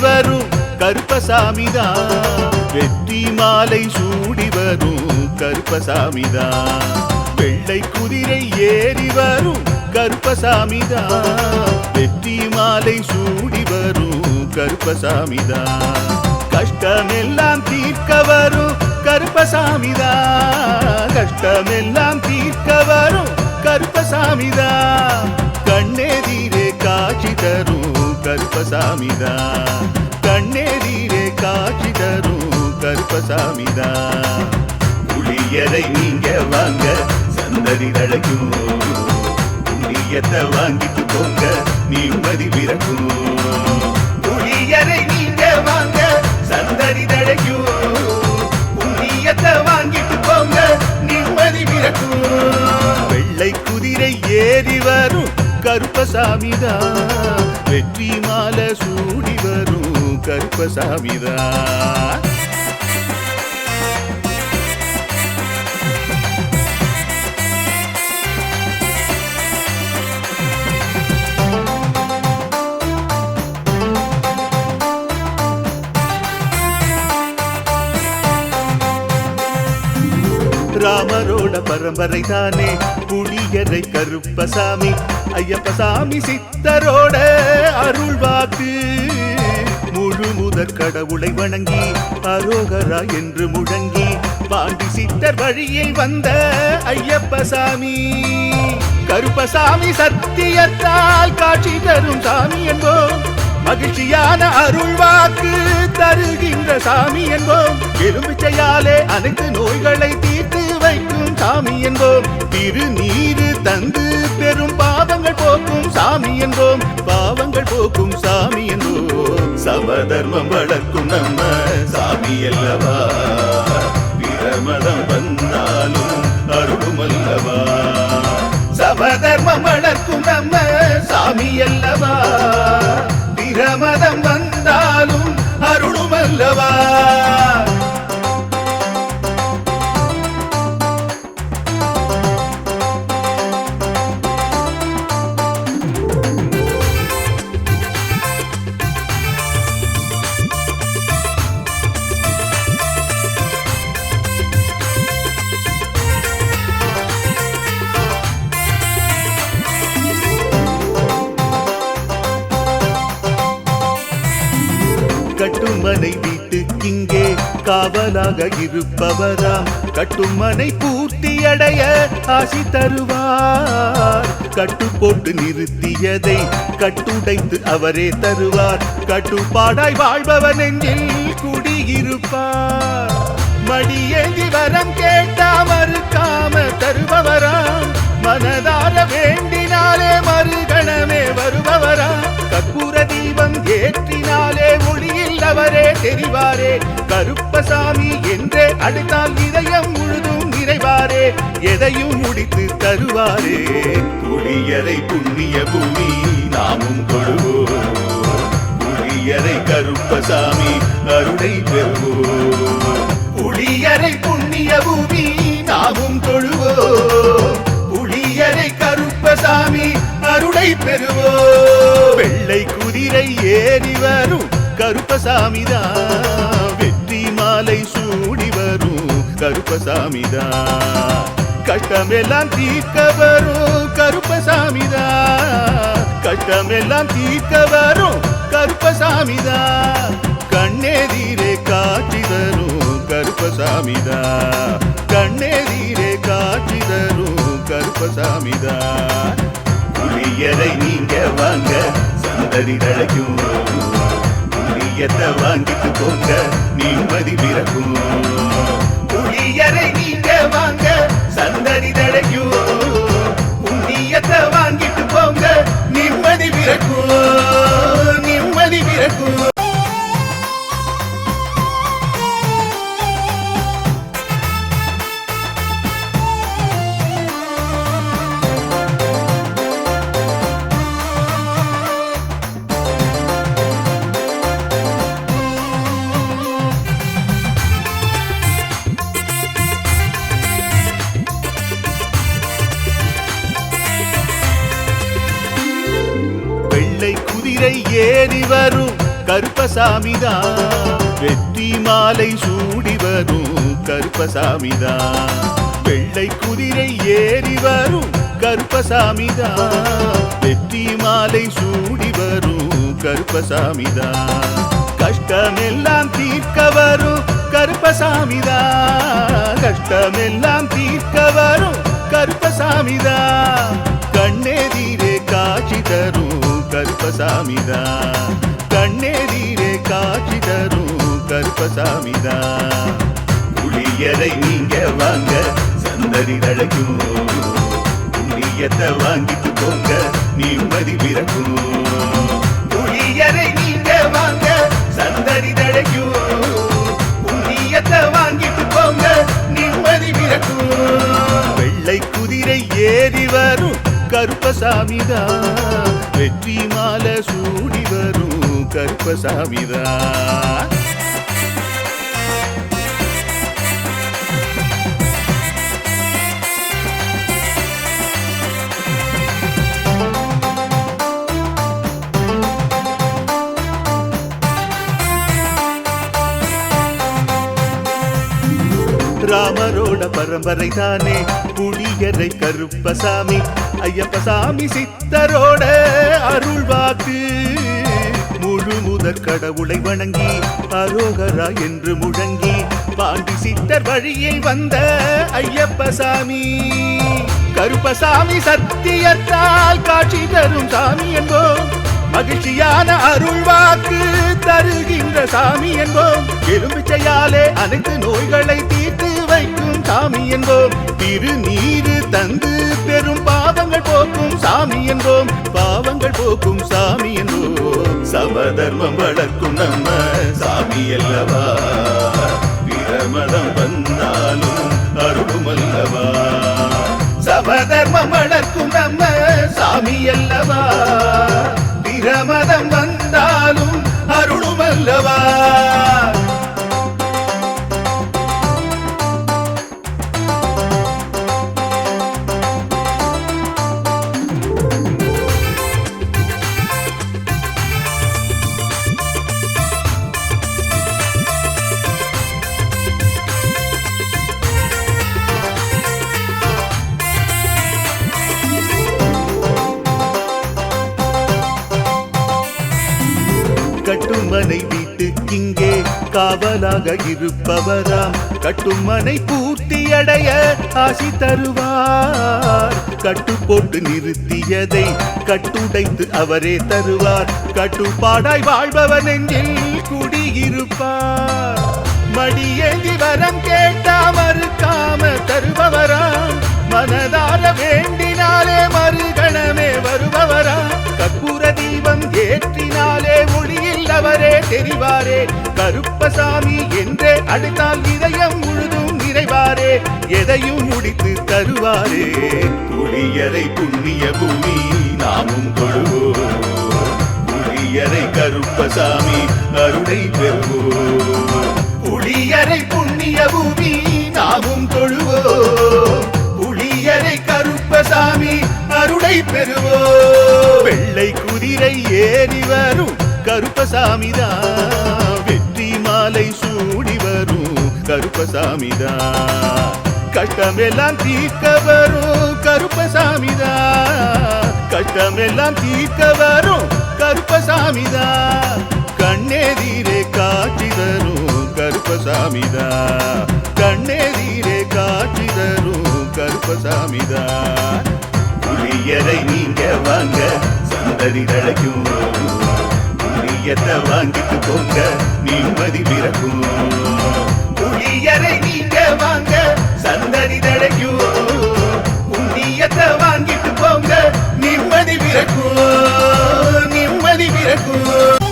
வரும் கருப்பசாமிதான், வெற்றி மாலை சூடி வரும் கருப்பசாமிதான், வெள்ளை குதிரை ஏறி வரும் கருப்பசாமிதான், வெற்றி மாலை சூடி வரும் கருப்பசாமிதான், கஷ்டமெல்லாம் தீர்க்க வரும் கருப்பசாமிதான், கஷ்டமெல்லாம் தீர்க்க வரும் கருப்பசாமிதான், கண்ணெதிரே காட்சி தரும் கருப்பசாமிதான், கண்ணெதிரே காட்சி தரும் கருப்பசாமிதான், புளியரை நீங்க வாங்க சந்ததி தழைக்கும், புண்ணியத்தை வாங்கிட்டு போங்க நிம்மதி பிறக்கும், புளியரை நீங்க வாங்க சந்ததி தழைக்கும், புண்ணியத்தை வாங்கிட்டு போங்க நிம்மதி பிறக்கும், வெள்ளை குதிரை ஏறி வரும் கருப்பசாமிதான், வெற்றி மாலை சூடி வரும் கருப்பசாமிதான். ராமரோட பரம்பரை தானே புளியரை கருப்பசாமி, ஐயப்பசாமி சித்தரோட அருள் வாக்கு, முழு முதற் கடவுளை வணங்கி அரோகரா என்று முழங்கி பாண்டி சித்தர் வழியில் வந்த ஐயப்பசாமி, கருப்பசாமி சத்தியத்தால் காட்சி தரும் சாமி என்போம், மகிழ்ச்சியான அருள் வாக்கு தருகின்ற சாமி என்போம், எலுமிச்சையாலே அனைத்து நோய்களை தீர்த்து வைக்கும் சாமி என்போம், திருநீரு தந்து பெரும் பாவங்கள் போக்கும் சாமி என்போம், பாவங்கள் போக்கும் சாமி என்போம், சமதர்மம் வளர்க்கும் நம்ம சாமி அல்லவா, பிரமதம் வந்தாலும் அருளும் அல்லவா, சமதர்மம் வளர்க்கும் நம்ம சாமி அல்லவா, பிரமதம் வந்தாலும் அருளும் அல்லவா. கட்டுமனை வீட்டுக்கிங்கே காவலாக இருப்பவராம், கட்டுமனை பூர்த்தியடைய ஆசி தருவார், கட்டு போட்டு நிறுத்தியதை கட்டுடைத்து அவரே தருவார், கட்டுப்பாடாய் வாழ்பவன் நெஞ்சில் குடியிருப்பார், மடியேந்தி வரம் கேட்டா மறுக்காம தருபவராம், மனதார வேண்டினாலே மறுகணமே வருபவராம், கற்பூர தீபம் ஏற்றினாலே ஒளியில் அவரே தெரிவாரே, கருப்பசாமி என்றே அழைத்தால் இதயம் முழுதும் நிறைவாரே, எதையும் முடித்து தருவாரே, புளியரை புண்ணிய பூமி நாமும் தொழுவோம், புளியரை கருப்பசாமி அருளை பெறுவோம், புளியரை புண்ணிய பூமி நாமும் தொழுவோம், புளியரை கருப்பசாமி அருளை பெறுவோம், வெள்ளை குதிரை ஏறி வரும் கருப்பசாமிதான், வெற்றி மாலை சூடி வரும் கருப்பசாமிதான், கஷ்டமெல்லாம் தீர்க்க வரும் கருப்பசாமிதான், கஷ்டமெல்லாம் தீர்க்க வரும் கருப்பசாமிதான், கண்ணெதிரே காட்சி தரும் கருப்பசாமிதான், கண்ணெதிரே காட்சி தரும் கருப்பசாமிதான், புளியரை நீங்க வாங்க சந்ததி தழைக்கும், புளியத்தை வாங்கிட்டு போங்க நிம்மதி பிறக்கும், புளியரை நீங்க வாங்க சந்ததி தழைக்கும், புண்ணியத்தை வாங்கிட்டு போங்க நிம்மதி பிறக்கும், நிம்மதி பிறக்கும். ஏறி வரும் கருப்பசாமிதான். வெற்றி மாலை சூடி வரும் கருப்பசாமிதான். வெள்ளை குதிரை ஏறி வரும் கருப்பசாமிதான். வெற்றி மாலை சூடி வரும் கருப்பசாமிதான். கஷ்டமெல்லாம் தீர்க்க வரும் கருப்பசாமிதான். கஷ்டமெல்லாம் தீர்க்க வரும் கருப்பசாமிதான். கண்ணெதிரே காட்சி தரும் கருப்பசாமிதான். கண்ணெதிரே காட்சி தரும் கருப்பசாமிதான். புளியரை நீங்க வாங்க சந்ததி தழைக்கும். புண்ணியத்தை வாங்கிட்டு போங்க நிம்மதி பிறக்கும். புளியரை நீங்க வாங்க சந்ததி தழைக்கும். புண்ணியத்தை வாங்கிட்டு போங்க நிம்மதி பிறக்கும். வெள்ளை குதிரை ஏறி வரும் கருப்பசாமிதான். வெற்றி மாலை சூடி வரும் கருப்பசாமிதான். ராமரோட பரம்பரை தானே புளியரை கருப்பசாமி. ஐயப்பசாமி சித்தரோட அருள்வாக்கு. முழு முதற் கடவுளை வணங்கி அரோகரா என்று முழங்கி பாண்டி சித்தர் வழியை வந்த ஐயப்பசாமி. கருப்பசாமி சத்தியத்தால் காட்சி தரும் சாமி என்போம். மகிழ்ச்சியான அருள்வாக்கு தருகின்ற சாமி என்போம். எலும்பிச்சையாலே அனைத்து நோய்களை தீர்த்து வைக்கும் சாமி என்போம். திருநீரு தந்து பெரும் பாவங்கள் போக்கும் சாமி என்போம். பாவங்கள் போக்கும் சாமி என்போம். சமதர்மம் வளர்க்கும் நம்ம சாமி அல்லவா. பிரமதம் வந்தாலும் அருளும் அல்லவா. சமதர்மம் வளர்க்கும் நம்ம சாமி அல்லவா. பிரமதம் வந்தாலும் அருளும் அல்லவா. கட்டுமனை வீட்டுக்கிங்கே காவலாக இருப்பவராம். கட்டுமனை பூர்த்தியடைய ஆசி தருவார். கட்டு போட்டு நிறுத்தியதை கட்டுடைத்து அவரே தருவார். கட்டுப்பாடாய் வாழ்பவர் நெஞ்சில் குடியிருப்பார். மடியேந்தி வரம் கேட்டா மறுக்காம தருபவராம். மனதார வேண்டினாலே மறுகணமே வருபவரா. கற்பூர தீபம் ஏற்றினாலே ஒளியில் அவரே தெரிவாரே. கருப்பசாமி என்றே அழைத்தால் இதயம் முழுதும் நிறைவாரே. எதையும் முடித்து தருவாரே. புளியரை புண்ணிய பூமி நாமும் தொழுவோம். புளியரை கருப்பசாமி அருளை பெறுவோம். புளியரை புண்ணிய பூமி நாமும் தொழுவோம். புளியரை கருப்பசாமி அருளை பெறுவோம். வெள்ளை குதிரை ஏறி வரும் கருப்பசாமிதான். வெற்றி மாலை சூடி வரும் கருப்பசாமிதான். கஷ்டமெல்லாம் தீர்க்க வரும் கருப்பசாமிதான். கஷ்டமெல்லாம் தீர்க்க வரும் கருப்பசாமிதான். கண்ணெதிரே காட்சி தரும் கருப்பசாமிதான். கண்ணெதிரே காட்சி தரும் கருப்பசாமிதான். புளியரை நீங்க வாங்க சந்ததி தழைக்கும். புளியத்தை வாங்கிட்டு போங்க நிம்மதி பிறக்கும். புளியரை நீங்க வாங்க சந்ததி தழைக்கும். புண்ணியத்தை வாங்கிட்டு போங்க நிம்மதி பிறக்கும். நிம்மதி பிறக்கும்.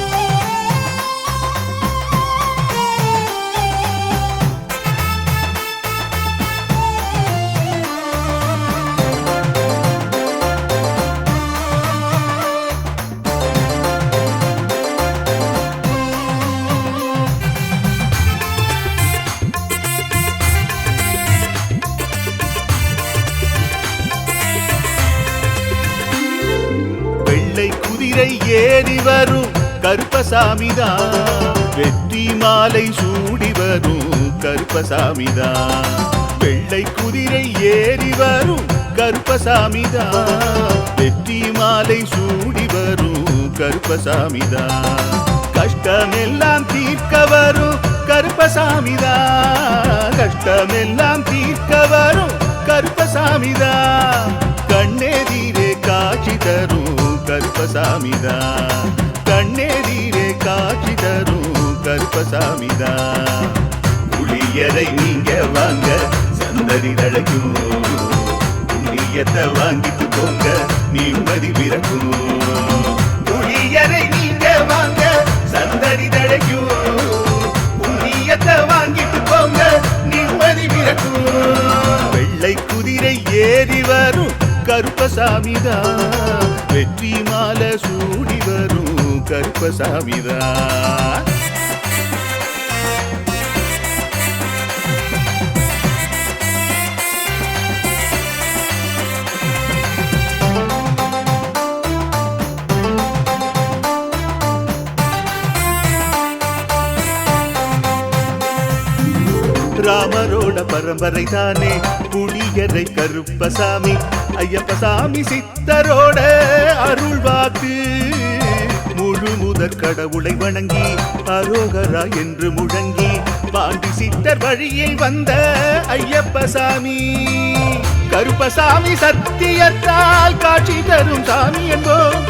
குதிரை ஏறி வரும் கருப்பசாமிதான். வெற்றி மாலை சூடி வரும் கருப்பசாமிதான். வெள்ளை குதிரை ஏறி வரும் கருப்பசாமிதான். வெற்றி மாலை சூடி வரும் கருப்பசாமிதான். கஷ்டமெல்லாம் தீர்க்க வரும் கருப்பசாமிதான். கஷ்டமெல்லாம் தீர்க்க வரும் கருப்பசாமிதான். கண்ணெதிரே காட்சி தரும் கருப்பசாமிதான். கண்ணெதிரே காட்சி தரும் கருப்பசாமிதான். புளியரை நீங்க வாங்க சந்ததி தழைக்கும். புண்ணியத்தை வாங்கிட்டு போங்க நிம்மதி பிறக்கும். புளியரை நீங்க வாங்க சந்ததி தழைக்கும். புண்ணியத்தை வாங்கிட்டு போங்க நிம்மதி பிறக்கும். வெள்ளை குதிரை ஏறி வரும் கருப்பசாமிதான். வெற்றி மாலை சூடி வரும் கருப்பசாமிதான். ராமரோட பரம்பரை தானே புளியரை கருப்பசாமி. ஐயப்பசாமி சித்தரோட அருள்வாக்கு. முழு முதற் கடவுளை வணங்கி அரோகரா என்று முழங்கி பாண்டி சித்தர் வழியில் வந்த ஐயப்பசாமி. கருப்பசாமி சத்தியத்தால் காட்சி தரும் சாமி என்போம்.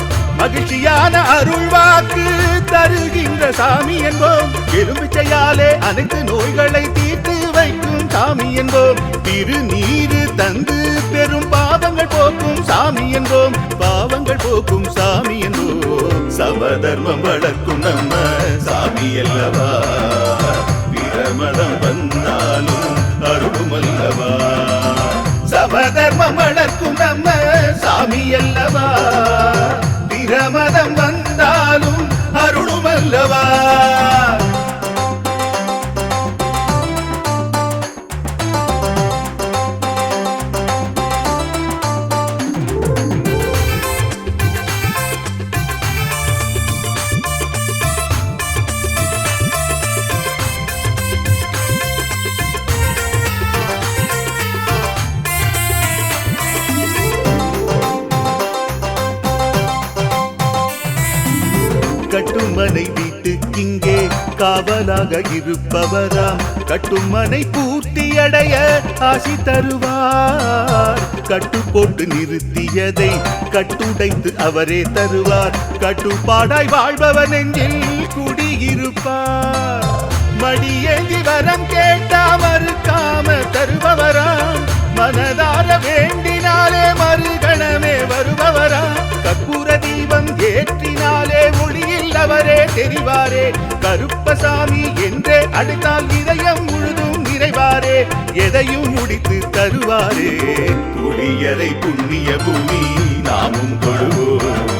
மகிழ்ச்சியான அருள்வாக்கு தருகின்ற சாமி என்போம். எலும்பிச்சையாலே அனைத்து நோய்களை தீர்த்து வைக்கும் சாமி என்போம். திருநீரு தந்து பெரும் பாவங்கள் போக்கும் சாமி என்போம். பாவங்கள் போக்கும் சாமி என்போம். சமதர்மம் வளர்க்கும் நம்ம சாமி அல்லவா. பிரமதம் வந்தாலும் அருளும் அல்லவா. சமதர்மம் வளர்க்கும் நம்ம சாமி அல்லவா. பிரமதம் வந்தாலும் அருளும் அல்லவா. கட்டுமனை வீட்டுக்கிங்கே காவலாக இருப்பவராம். கட்டுமனை பூர்த்தி அடைய ஆசி தருவார். கட்டு போட்டு நிறுத்தியதை கட்டுடைத்து அவரே தருவார். கட்டுப்பாடாய் வாழ்பவர் நெஞ்சில் குடியிருப்பார். மடியேந்தி வரம் கேட்டா மறுக்காம தருபவராம். மனதார வேண்டினாலே மறுகணமே வருபவரா. கற்பூர தீபம் ஏற்றினாலே ஒளியில் அவரே தெரிவாரே. கருப்பசாமி என்றே அழைத்தால் இதயம் முழுதும் நிறைவாரே. எதையும் முடித்து தருவாரே. புளியரை புண்ணிய பூமி நாமும் தொழுவோம்.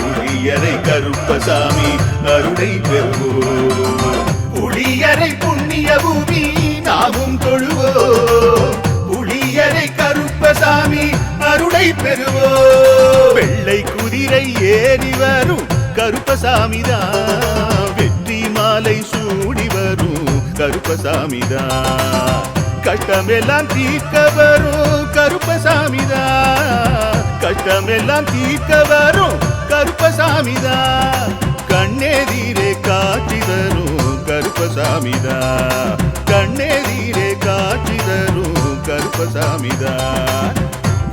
புளியரை கருப்பசாமி அருளை பெறுவோம். புளியரை புண்ணிய பூமி நாமும் தொழுவோம். புளியரை கருப்பசாமி அருளை பெறுவோம். வெள்ளை குதிரை ஏறி வரும் கருப்பசாமிதான். வெற்றி மாலை சூடி வரும் கருப்பசாமிதான். கஷ்டமெல்லாம் தீர்க்க வரும் கருப்பசாமிதான். கஷ்டமெல்லாம் தீர்க்க வரும் கருப்பசாமிதான். கண்ணெதிரே காட்சி தரும் கருப்பசாமிதான். கண்ணெதிரே காட்சி தரும் கருப்பசாமிதான்.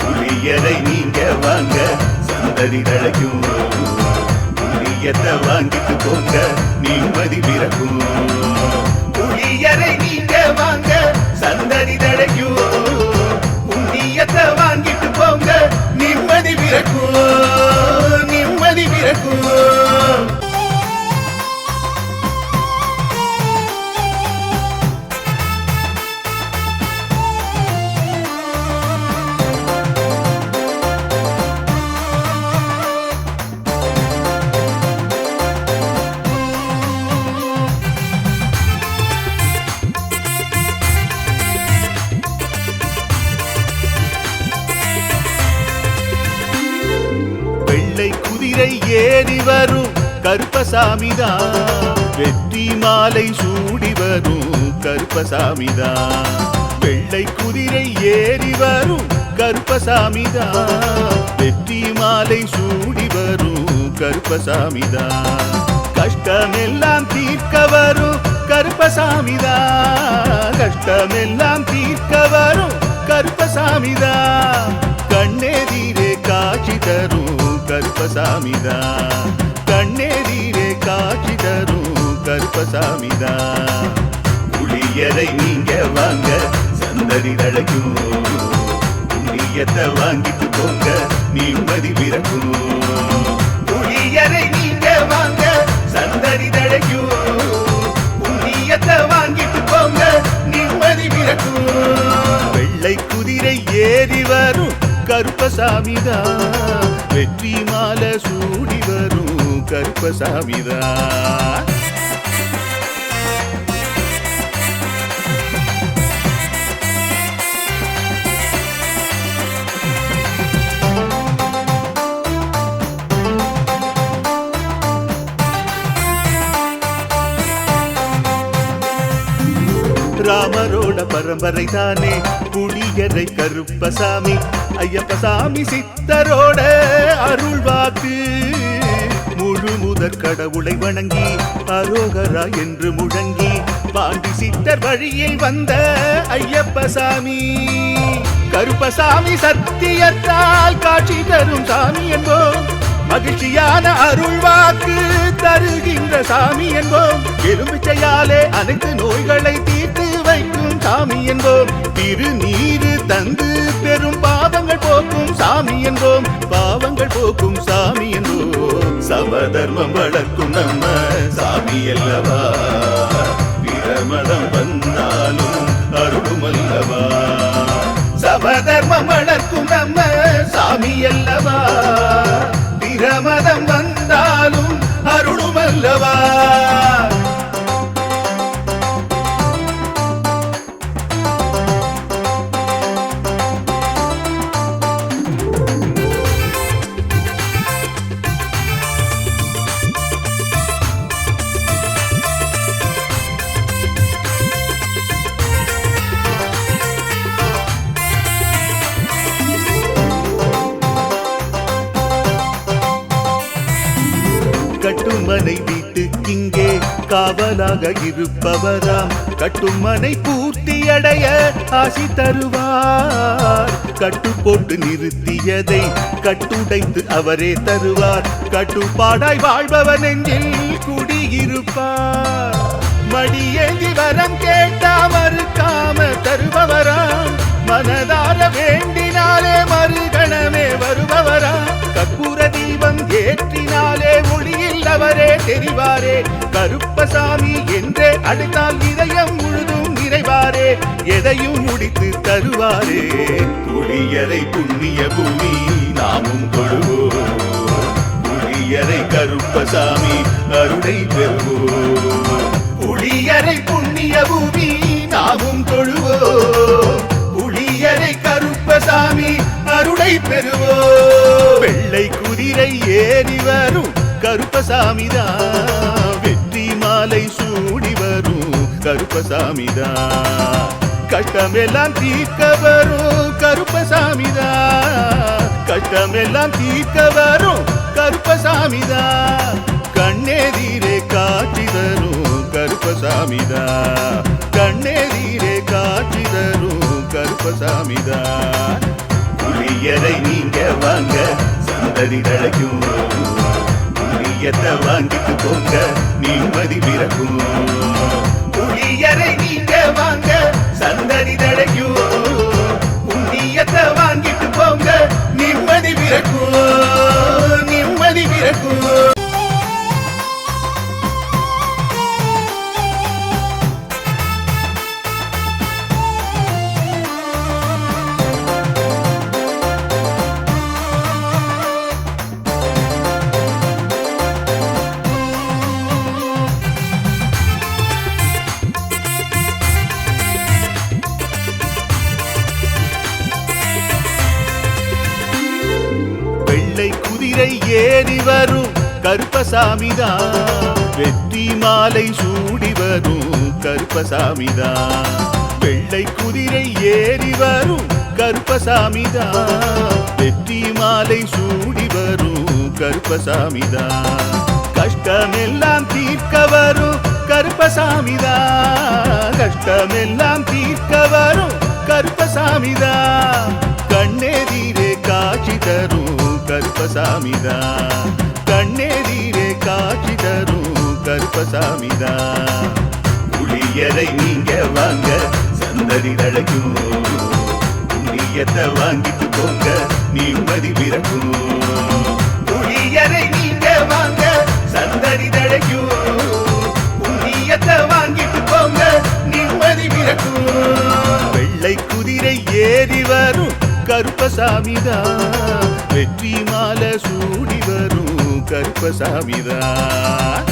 புளியரை நீங்க வாங்க சந்ததி தழைக்கும். புளியத்தை வாங்கிட்டு போங்க நிம்மதி பிறக்கும். புளியரை நீங்க வாங்க சந்ததி தழைக்கும். புண்ணியத்தை வாங்கிட்டு போங்க நிம்மதி பிறக்கும். நிம்மதி பிறக்கும். ஏறி வரும் கருப்பசாமிதான். வெற்றி மாலை சூடி வரும் கருப்பசாமிதான். வெள்ளை குதிரை ஏறி வரும் கருப்பசாமிதான். வெற்றி மாலை சூடி வரும் கருப்பசாமிதான். கஷ்டமெல்லாம் தீர்க்க வரும் கருப்பசாமிதான். கஷ்டமெல்லாம் தீர்க்க வரும் கருப்பசாமிதான். கண்ணெதிரே காட்சி தரும் கருப்பசாமிதான். கண்ணெதிரே காட்சி தரும் கருப்பசாமிதான். புளியரை நீங்க வாங்க சந்தடி தழைக்கும். புண்ணியத்தை வாங்கிட்டு போங்க நிம்மதி பிறக்கும். புளியரை நீங்க வாங்க சந்தடி தழைக்கும். புண்ணியத்தை வாங்கிட்டு போங்க நிம்மதி பிறக்கும். வெள்ளை குதிரை ஏறி வரும் கருப்பசாமிதான். வெற்றி மாலை சூடி வரும் கருப்பசாமிதான். ராமரோட பரம்பரை தானே புளியரை கருப்பசாமி. ஐயப்பசாமி சித்தரோட அருள்வாக்கு. முழு முதற் கடவுளை வணங்கி அரோகரா என்று முழங்கி பாண்டி சித்தர் வழியில் வந்த ஐயப்பசாமி. கருப்பசாமி சத்தியத்தால் காட்சி தரும் சாமி என்போம். மகிழ்ச்சியான அருள்வாக்கு தருகின்ற சாமி என்போம். எலுமிச்சையாலே அனைத்து நோய்களை தீர்த்து வைக்கும் சாமி என்போம். திருநீரு தந்து பெரும் பாவங்கள் போக்கும் சாமி என்போம். பாவங்கள் போக்கும் சாமி என்போம். சமதர்மம் வளர்க்கும் நம்ம சாமி அல்லவா. பிரமதம் வந்தாலும் அருளும் அல்லவா. சமதர்மம் வளர்க்கும் நம்ம சாமி அல்லவா. பிரமதம் வந்தாலும் அருளும் அல்லவா. கட்டுமனை வீட்டுக்கிங்கே காவலாக இருப்பவராம். கட்டுமனை பூர்த்தி அடைய ஆசி தருவார். கட்டு போட்டு நிறுத்தியதை கட்டுடைத்து அவரே தருவார். கட்டுப்பாடாய் வாழ்பவர் நெஞ்சில் குடியிருப்பார். மடியேந்தி வரம் கேட்டா மறுக்காம தருபவராம். மனதார வேண்டினாலே மறுகணமே வருபவராம். கற்பூர தீபம் ஏற்றினாலே ஒளியில் அவரே தெரிவாரே. கருப்பசாமி என்றே அழைத்தால் இதயம் முழுதும் நிறைவாரே. எதையும் முடித்து தருவாரே. புளியரை புண்ணிய பூமி நாமும் கொள்வோம். புளியரை கருப்பசாமி அருளை பெறுவோம். புளியரை புண்ணிய பூமி நாமும் தொழுவோம். புளியரை கருப்பசாமி அருளை பெறுவோம். வெள்ளை குதிரை ஏறி வரும் கருப்பசாமிதான். வெற்றி மாலை சூடி வரும் கருப்பசாமிதான். கட்டமெல்லாம் தீர்க்க வரும் கருப்பசாமிதான். கட்டமெல்லாம் தீர்க்க வரும் கருப்பசாமிதான். கண்ணெதிரே காட்சி தரும் கருப்பசாமிதான். கண்ணெதிரே காட்சி தரும் கருப்பசாமிதான். புளியரை நீங்க வாங்க சந்ததி தழைக்கும். புளியத்தை வாங்கிட்டு போங்க நிம்மதி பிறக்கும். புளியரை நீங்க வாங்க சந்ததி தழைக்கும். புண்ணியத்தை வாங்கிட்டு போங்க நிம்மதி பிறக்கும். நிம்மதி பிறக்கும். குதிரை ஏறி வரும் கருப்பசாமிதான். வெற்றி மாலை சூடி வரும் கருப்பசாமிதான். வெள்ளை குதிரை ஏறி வரும் கருப்பசாமிதான். வெற்றி மாலை சூடி வரும் கருப்பசாமிதான். கஷ்டமெல்லாம் தீர்க்க வரும் கருப்பசாமிதான். கஷ்டமெல்லாம் தீர்க்க வரும் கருப்பசாமிதான். கண்ணெதிரே காட்சி தரும் கருப்பசாமிதான். கண்ணெதிரே காட்சி தரும் கருப்பசாமிதான். புளியரை நீங்க வாங்க சந்ததி தழைக்கும். புண்ணியத்தை வாங்கிட்டு போங்க நிம்மதி பிறக்கும். புளியரை நீங்க வாங்க சந்ததி தழைக்கும். புண்ணியத்தை வாங்கிட்டு போங்க நிம்மதி பிறக்கும். வெள்ளை குதிரை ஏறி வரும் கருப்பசாமிதான். வெற்றி மாலை சூடி வரும் கருப்பசாமிதான்.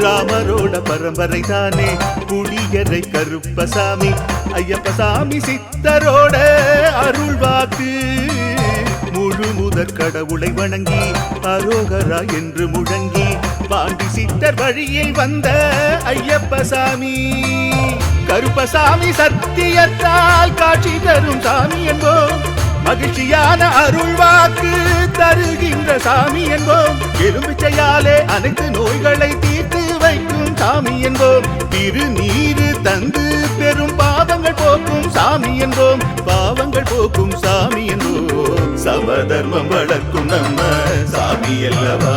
ராமரோட பரம்பரை தானே புளியரை கருப்பசாமி. ஐயப்பசாமி சித்தரோட அருள்வாக்கு. முழு முதற் கடவுளை வணங்கி அரோகரா என்று முழங்கி பாண்டி சித்தர் வழியில் வந்த ஐயப்பசாமி. கருப்பசாமி சத்தியத்தால் காட்சி தரும் சாமி என்போம். மகிழ்ச்சியான அருள்வாக்கு தருகின்ற சாமி என்போம். எலும்பிச்சையாலே அனைத்து நோய்களை தீர்த்து வைக்கும் சாமி என்போம். திருநீரு தந்து பெரும் பாவங்கள் போக்கும் சாமி என்போம். பாவங்கள் போக்கும் சாமி என்போம். சமதர்மம் வளர்க்கும் நம்ம சாமி அல்லவா.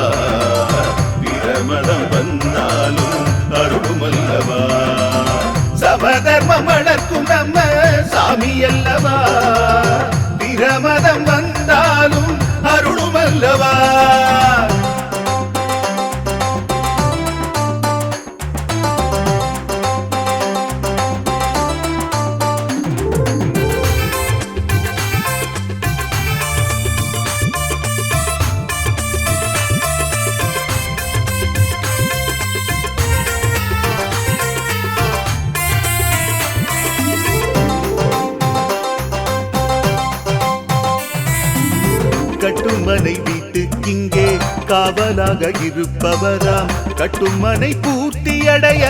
பிரமதம் வந்தாலும் அருளும் அல்லவா. சமதர்மம் வளர்க்கும் நம்ம சாமி அல்லவா. பிரமதம் வந்தாலும் அருளும் அல்லவா. கட்டுமனை வீட்டுக்கிங்கே காவலாக இருப்பவராம். கட்டுமனை பூர்த்தி அடைய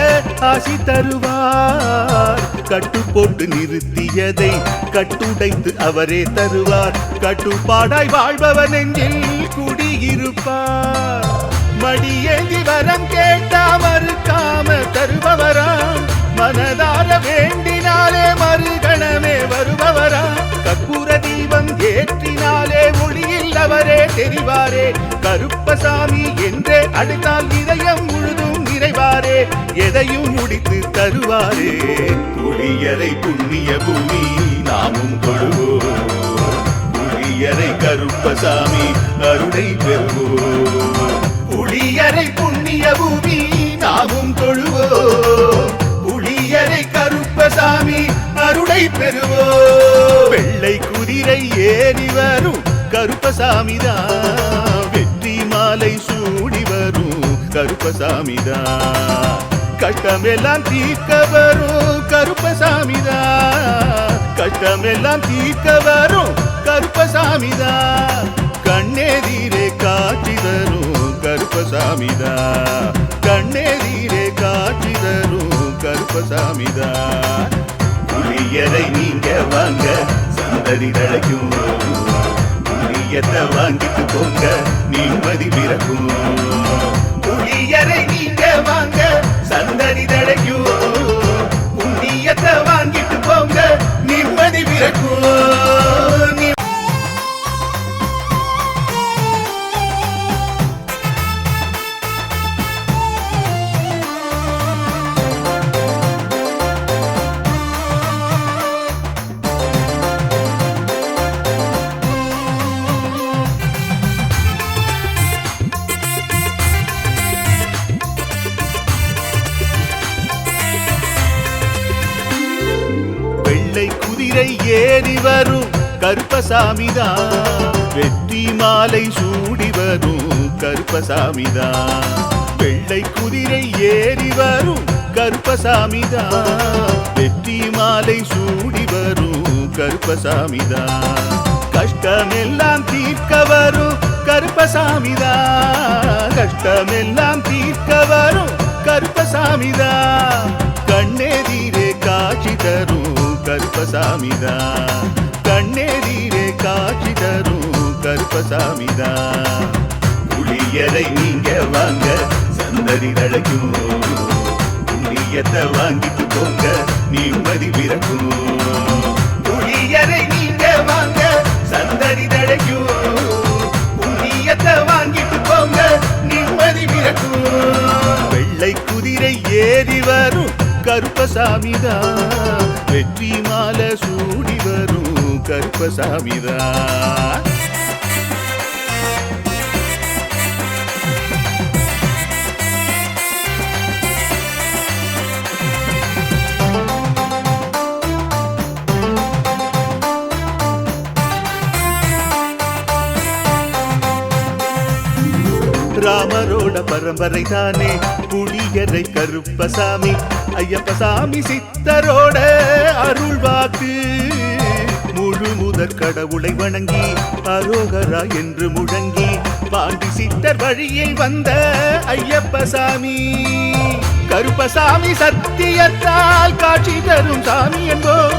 ஆசி தருவார். கட்டு போட்டு நிறுத்தியதை கட்டுடைத்து அவரே தருவார். கட்டுப்பாடாய் வாழ்பவர் நெஞ்சில் குடியிருப்பார். மடியேந்தி வரம் கேட்டா மறுக்காம தருபவராம். மனதார வேண்டினாலே மறுகணமே வருபவராம். கற்பூர தீபம் ஏற்றினாலே ஒளியில் அவரே தெரிவாரே. கருப்பசாமி என்றே அழைத்தால் இதயம் முழுதும் நிறைவாரே. எதையும் முடித்து தருவாரே. புளியரை புண்ணிய பூமி நாமும் தொழுவோம். புளியரை கருப்பசாமி அருளை பெறுவோம். புளியரை புண்ணிய பூமி நாமும் தொழுவோம். புளியரை கருப்பசாமி அருளை பெறுவோம். வெள்ளை குதிரை ஏறி வரும் கருப்பசாமிதான். வெற்றி மாலை சூடி வரும் கருப்பசாமிதான். கஷ்டமெல்லாம் தீர்க்க வரும் கருப்பசாமிதான். கஷ்டமெல்லாம் தீர்க்க வரும் கருப்பசாமிதான். கண்ணெதிரே காட்சி தரும் கருப்பசாமிதான். கண்ணெதிரே காட்சி தரும் கருப்பசாமிதான். புளியரை நீங்க வாங்க சந்ததி தழைக்கும். புளியத்தை வாங்கிட்டு போங்க நிம்மதி பிறக்கும். புளியரை நீங்க வாங்க சந்ததி தழைக்கும். புண்ணியத்தை வாங்கிட்டு போங்க நிம்மதி பிறக்கும். ஏறி வரும் கருப்பசாமிதான். வெற்றி மாலை சூடி வரும் கருப்பசாமிதான். வெள்ளை குதிரை ஏறி வரும் கருப்பசாமிதான். வெற்றி மாலை சூடி வரும் கருப்பசாமிதான். கஷ்டமெல்லாம் தீர்க்க வரும் கருப்பசாமிதான். கஷ்டமெல்லாம் தீர்க்க வரும் கருப்பசாமிதான். கண்ணெதிரே காட்சி தரும் கருப்பசாமிதான். கண்ணெதிரே காட்சி தரும் கருப்பசாமிதான். புளியரை நீங்க வாங்க சந்ததி தழைக்கும். புண்ணியத்தை வாங்கிட்டு போங்க நிம்மதி பிறக்கும். புளியரை நீங்க வாங்க சந்ததி தழைக்கும். புண்ணியத்தை வாங்கிட்டு போங்க நிம்மதி பிறக்கும். வெள்ளை குதிரை ஏறி வரும் கருப்பசாமிதான். வெற்றி மாலை சூடி வரும் கருப்பசாமிதான். ராமரோட பரம்பரை தானே புளியரை கருப்பசாமி. ஐயப்பசாமி சித்தரோட அருள் வாக்கு. முழு முதற் கடவுளை வணங்கி அரோகரா என்று முழங்கி பாண்டி சித்தர் வழியில் வந்த ஐயப்பசாமி. கருப்பசாமி சத்தியத்தால் காட்சி தரும் சாமி என்போம்.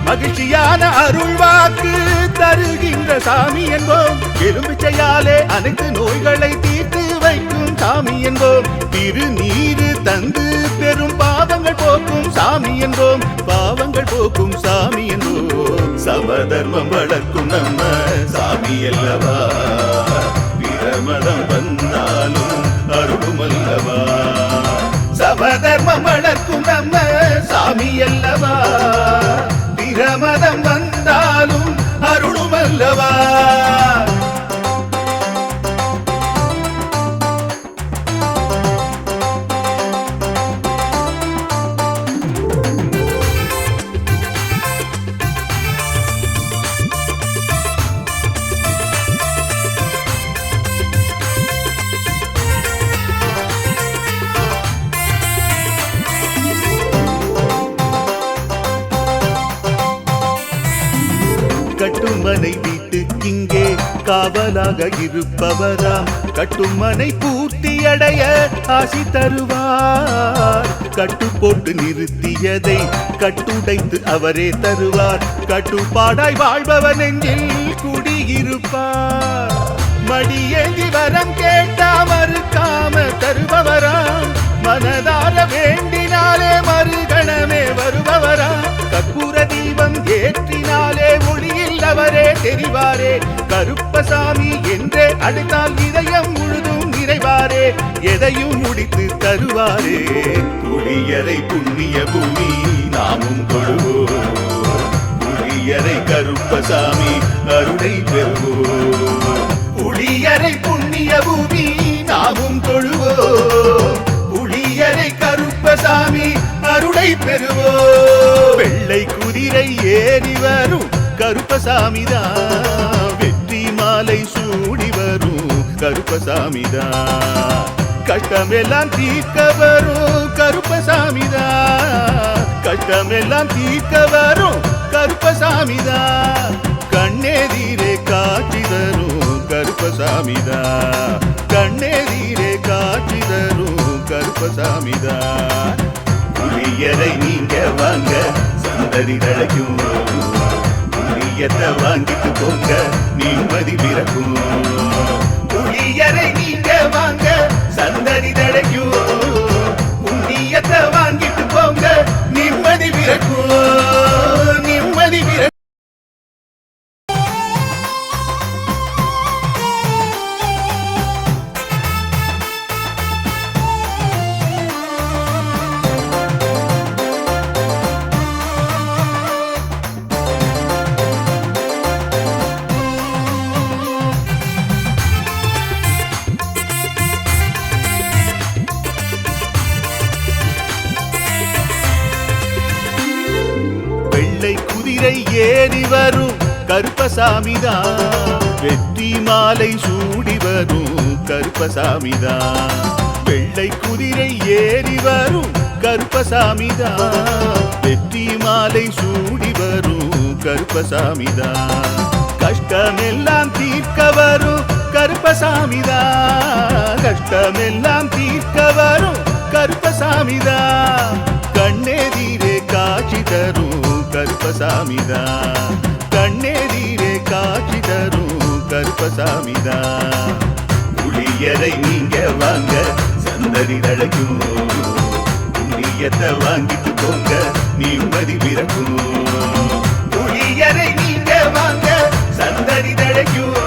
மகிழ்ச்சியான அருள் வாக்கு தருகின்ற சாமி என்போம். எலும்பிச்சையாலே அனைத்து நோய்களை தீர்த்து வைக்கும் சாமி என்போம். திருநீரு தந்து பெரும் பாவங்கள் போக்கும் சாமி என்போம். பாவங்கள் போக்கும் சாமி என்போம். சமதர்மம் வளர்க்கும் நம்ம சாமி அல்லவா. பிரமதம் வந்தாலும் அருளும் அல்லவா. சமதர்மம் வளர்க்கும் நம்ம சாமி அல்லவா. பிரமதம் வந்தாலும் அருளும் அல்லவா. கட்டுமனை வீட்டுக்கிங்கே காவலாக இருப்பவராம். கட்டுமனை பூர்த்தியடைய ஆசி தருவார். கட்டு போட்டு நிறுத்தியதை கட்டுடைத்து அவரே தருவார். கட்டுப்பாடாய் வாழ்பவன் நெஞ்சில் குடியிருப்பார். மடியேந்தி வரம் கேட்டா மறுக்காம தருபவராம். மனதார வேண்டினாலே மறுகணமே வருபவராம். கற்பூர தீபம் ஏற்றினாலே ஒளியில் அவரே தெரிவாரே. கருப்பசாமி என்றே அழைத்தால் இதயம் முழுதும் நிறைவாரே. எதையும் முடித்து தருவாரே. புளியரை புண்ணிய பூமி நாமும் தொழுவோம். புளியரை கருப்பசாமி அருளை பெறுவோம். புளியரை புண்ணிய பூமி நாமும் தொழுவோம். புளியரை கருப்பசாமி அருளை பெறுவோம். வெள்ளை குதிரை ஏறி வரும் கருப்பசாமிதான். வெற்றி மாலை சூடி வரும் கருப்பசாமிதான். கஷ்டமெல்லாம் தீர்க்க வரும் கருப்பசாமிதான். கஷ்டமெல்லாம் தீர்க்க வரும் கருப்பசாமிதான். கண்ணெதிரே காட்சி தரும் கருப்பசாமிதான். கண்ணெதிரே காட்சி தரும் கருப்பசாமிதான். புளியரை நீங்க வாங்க சந்ததி தழைக்கும். புளியத்தை வாங்கிட்டு போங்க நிம்மதி பிறக்கும். புளியரை நீங்க வாங்க சந்ததி தழைக்கும். புண்ணியத்தை வாங்கிட்டு போங்க நிம்மதி பிறக்கும். நிம்மதி பிறக்கும். குதிரை ஏறி வரும் கருப்பசாமிதான். வெற்றி மாலை சூடி வரும் கருப்பசாமிதான். வெள்ளை குதிரை ஏறி வரும் கருப்பசாமிதான். வெற்றி மாலை சூடி வரும் கருப்பசாமிதான். கஷ்டமெல்லாம் தீர்க்க வரும் கருப்பசாமிதான். கஷ்டமெல்லாம் தீர்க்க வரும் கருப்பசாமிதான். கண்ணெதிரே காட்சி தரும் கருப்பசாமிதான். கண்ணெதிரே காட்சி தரும் கருப்பசாமிதான். புளியரை நீங்க வாங்க சந்ததி தழைக்கும். புண்ணியத்தை வாங்கிட்டு போங்க நிம்மதி பிறக்கும். புளியரை நீங்க வாங்க சந்ததி தழைக்கும்.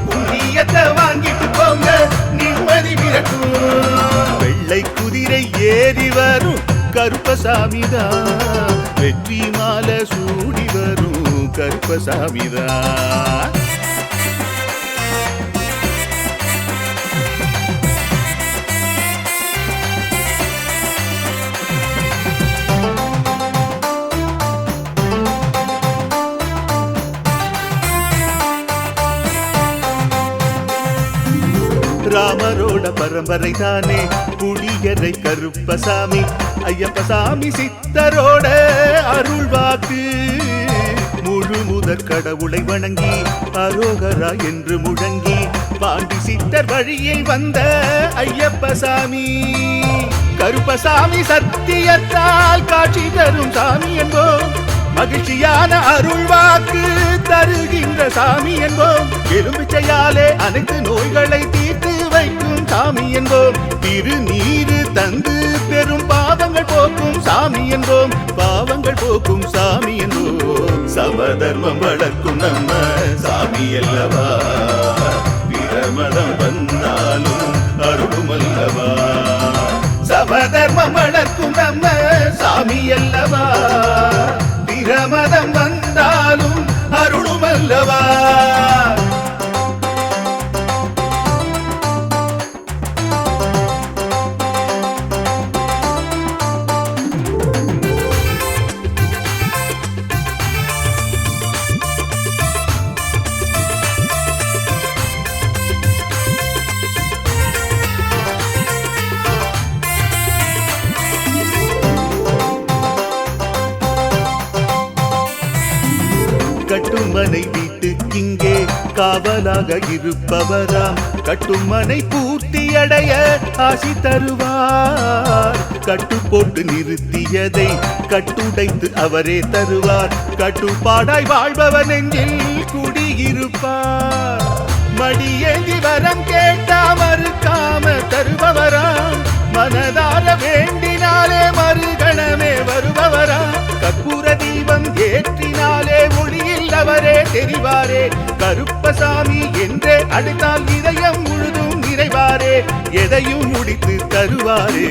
புண்ணியத்தை வாங்கிட்டு போங்க நிம்மதி பிறக்கும். வெள்ளை குதிரை ஏறி வரும் கருப்பசாமிதான். வெற்றி மாலை சூடி வரும் கருப்பசாமிதான். ராமரோட பரம்பரை தானே புளியரை கருப்பசாமி. ஐயப்பசாமி சித்தரோட அருள்வாக்கு. முழு முதற் கடவுளை வணங்கி அரோகரா என்று முழங்கி பாண்டி சித்தர் வழியை வந்த ஐயப்பசாமி. கருப்பசாமி சத்தியத்தால் காட்சி தரும் சாமி என்போம். மகிழ்ச்சியான அருள்வாக்கு தருகின்ற சாமி என்போம். எலும்பிச்சையாலே அனைத்து நோய்களை தீர்த்து வைக்கும் சாமி என்போம். திருநீரு தந்து பெரும் பாவங்கள் போக்கும் சாமி என்போம். பாவங்கள் போக்கும் சாமி என்போம். சமதர்மம் வளர்க்கும் நம்ம சாமி அல்லவா. பிரமதம் வந்தாலும் அருளும் அல்லவா. சமதர்மம் வளர்க்கும் நம்ம சாமி அல்லவா. பிரமதம் வந்தாலும் அருளும் அல்லவா. கட்டுமனை வீட்டுக்கிங்கே காவலாக இருப்பவராம். கட்டுமனை பூர்த்தியடைய ஆசி தருவார். கட்டு போட்டு நிறுத்தியதை கட்டுடைத்து அவரே தருவார். கட்டுப்பாடாய் வாழ்பவர் நெஞ்சில் குடியிருப்பார். மடியேந்தி வரம் கேட்டா மறுக்காம தருபவராம். மனதார வேண்டினாலே மறுகணமே வருபவராம். கற்பூர தீபம் ஏற்றினாலே ஒளியில் அவரே தெரிவாரே. கருப்பசாமி என்றே அழைத்தால் இதயம் முழுதும் நிறைவாரே. எதையும் முடித்து தருவாரே.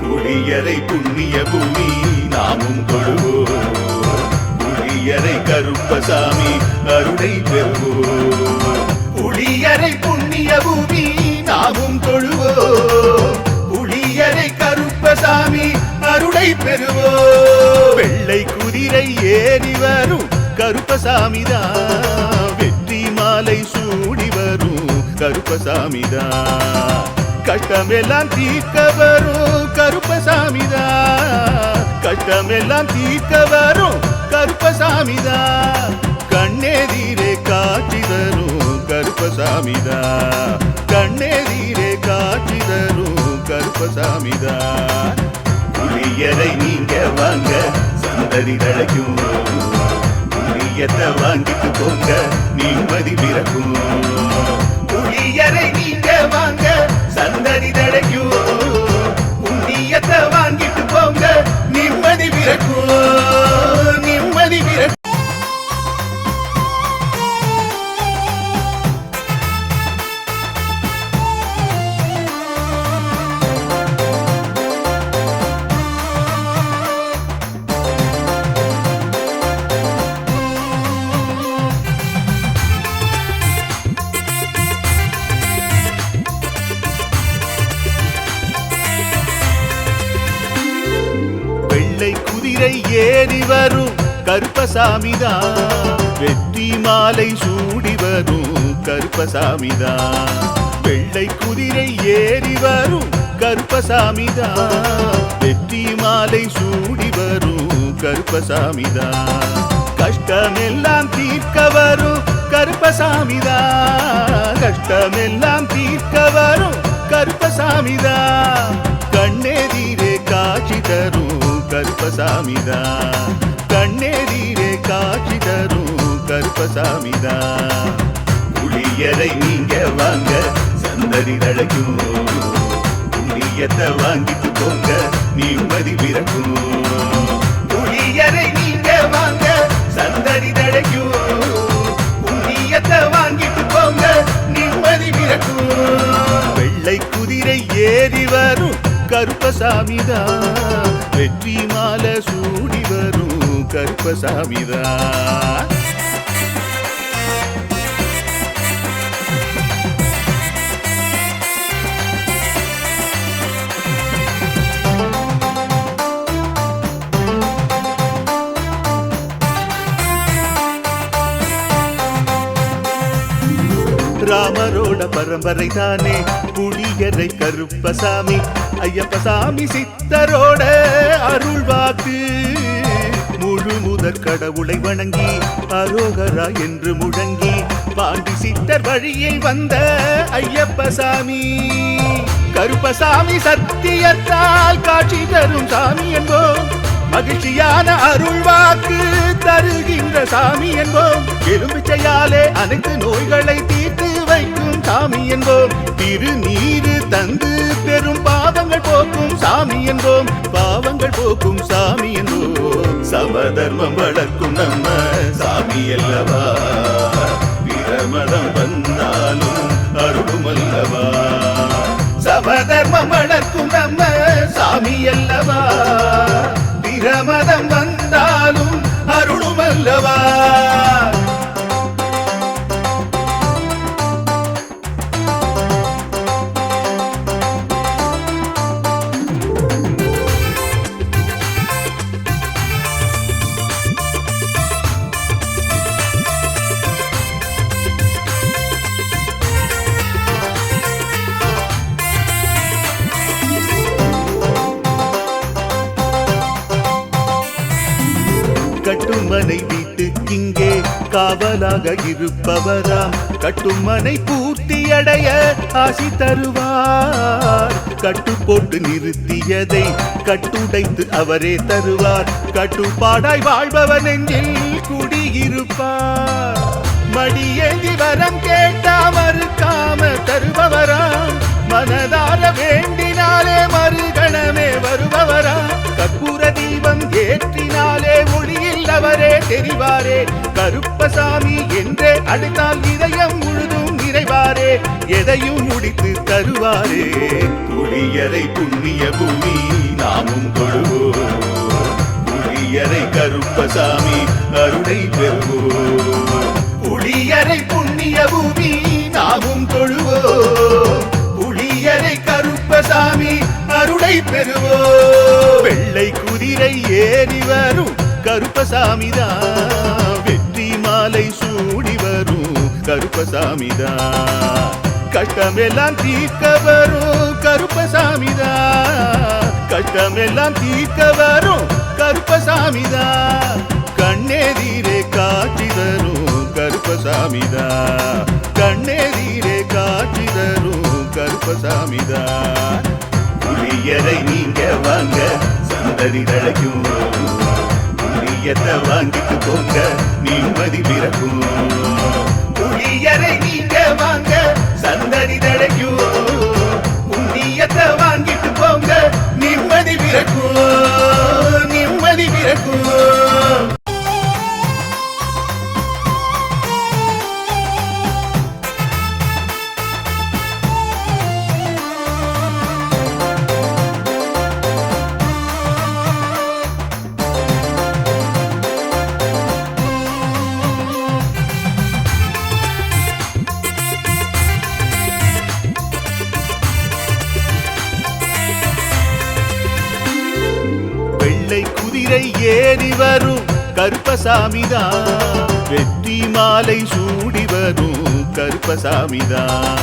புளியரை புண்ணிய பூமி நாமும் தொழுவோம். புளியரை கருப்பசாமி அருளை பெறுவோம். புளியரை புண்ணிய பூமி நாமும் தொழுவோம். புளியரை கருப்பசாமி அருளை பெறுவோம். வெள்ளை குதிரை ஏறி வரும் கருப்பசாமிதான். வெற்றி மாலை சூடி வரும் கருப்பசாமிதான். கஷ்டமெல்லாம் தீர்க்க வரும் கருப்பசாமிதான். கஷ்டமெல்லாம் தீர்க்க வரும் கருப்பசாமிதான். கண்ணெதிரே காட்சி தரும் கருப்பசாமிதான். கண்ணெதிரே காட்சி தரும் கருப்பசாமிதான். புளியரை நீங்க வாங்க சந்ததி தழைக்கும். புளியத்தை வாங்கிட்டு போங்க நிம்மதி பிறக்கும். புளியரை நீங்க வாங்க சந்ததி தழைக்கும். புண்ணியத்தை வாங்கிட்டு போங்க நிம்மதி பிறக்கும். நிம்மதி பிறக்கும். குதிரை ஏறி வரும் கருப்பசாமிதான். வெற்றி மாலை சூடி வரும் கருப்பசாமிதான். வெள்ளை குதிரை ஏறி வரும் கருப்பசாமிதான். வெற்றி மாலை சூடி வரும் கருப்பசாமிதான். கஷ்டமெல்லாம் தீர்க்க வரும் கருப்பசாமிதான். கஷ்டமெல்லாம் தீர்க்க வரும் கருப்பசாமிதான். கண்ணெதிரே காட்சி தரும் கருப்பசாமிதான். கண்ணெதிரே காட்சி தரும் கருப்பசாமிதான். புளியரை நீங்க வாங்க சந்தடி தழைக்கும். புண்ணியத்தை வாங்கிட்டு போங்க நிம்மதி பிறக்கும். புளியரை நீங்க வாங்க சந்தடி தழைக்கும். புண்ணியத்தை வாங்கிட்டு போங்க நிம்மதி பிறக்கும். வெள்ளை குதிரை ஏறி வரும் கருப்பசாமிதான். வெற்றி மாலை சூடி வரும் கருப்பசாமிதான். ராமரோட பரம்பரை தானே புளியரை கருப்பசாமி. ஐயப்பசாமி சித்தரோட அருள்வாக்கு. முழு முதற் கடவுளை வணங்கி அரோகரா என்று முழங்கி பாண்டி சித்தர் வழியில் வந்த ஐயப்பசாமி. கருப்பசாமி சத்தியத்தால் காட்சி தரும் சாமி என்போம். மகிழ்ச்சியான அருள்வாக்கு தருகின்ற சாமி என்போம். எலும்பிச்சையாலே அனைத்து நோய்களை தீர்த்து வைக்கும் சாமி என்போம். திருநீரு தந்து பெரும் பாவங்கள் போக்கும் சாமி என்போம். பாவங்கள் போக்கும் சாமி என்போம். சமதர்மம் வளர்க்கும் நம்ம சாமி அல்லவா. பிரமதம் வந்தாலும் அருளும் அல்லவா. சமதர்மம் வளர்க்கும் நம்ம சாமி அல்லவா. பிரமதம் வந்தாலும் அருளும் அல்லவா. கட்டுமனை வீட்டுக்கிங்கே காவலாக இருப்பவராம். கட்டுமனை பூர்த்தியடைய ஆசி தருவார். கட்டு போட்டு நிறுத்தியதை கட்டுடைத்து அவரே தருவார். கட்டுப்பாடாய் வாழ்பவன் நெஞ்சில் குடியிருப்பார். மடியேந்தி வரம் கேட்டா மறுக்காம தருபவராம். மனதார வேண்டினாலே மறுகணமே வருபவரா. கற்பூர தீபம் ஏற்றினாலே ஒளியில் அவரே தெரிவாரே. கருப்பசாமி என்றே அழைத்தால் இதயம் முழுதும் நிறைவாரே. எதையும் முடித்து தருவாரே. புளியரை புண்ணிய பூமி நாமும் தொழுவோம். புளியரை கருப்பசாமி அருளை பெறுவோம். புளியரை புண்ணிய பூமி நாமும் தொழுவோம். புளியரை கருப்பசாமி அருளை பெறுவோம். வெள்ளை குதிரை ஏறி வரும் கருப்பசாமிதான். வெற்றி மாலை சூடி வரும் கருப்பசாமிதான். கஷ்டமெல்லாம் தீர்க்க வரும் கருப்பசாமிதான். கஷ்டமெல்லாம் தீர்க்க வரும் கருப்பசாமிதான். கண்ணெதிரே காட்சி தரும் கருப்பசாமிதான். கண்ணெதிரே காட்சி தரும் கருப்பசாமிதான். புளியரை நீங்க வாங்க சந்தடி தழைக்கும். புளியத்தை வாங்கிட்டு போங்க நிம்மதி பிறக்கும். புளியரை நீங்க வாங்க சந்தடி தழைக்கும். புண்ணியத்தை வாங்கிட்டு போங்க நிம்மதி பிறக்கும். நிம்மதி பிறக்கும். குதிரை ஏறி வரும் கருப்பசாமிதான். வெற்றி மாலை சூடி வரும் கருப்பசாமிதான்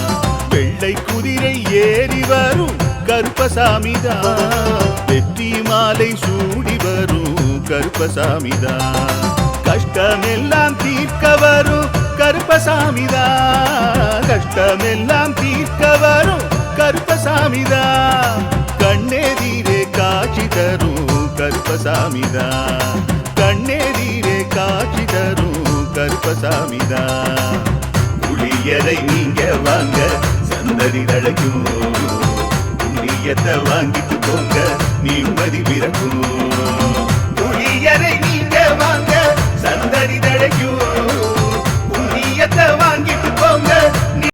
வெள்ளை குதிரை ஏறி வரும் கருப்பசாமிதான் வெற்றி மாலை சூடி வரும் கருப்பசாமிதான் கஷ்டமெல்லாம் தீர்க்க வரும் கருப்பசாமிதான் கஷ்டமெல்லாம் தீர்க்க வரும் கருப்பசாமிதான் கண்ணெதிரே காட்சி தரும் கருப்பசாமிதான் கண்ணெதிரே காட்சி தரும் கருப்பசாமிதான் புளியரை நீங்க வாங்க சந்ததி தழைக்கும் புண்ணியத்தை வாங்கிட்டு போங்க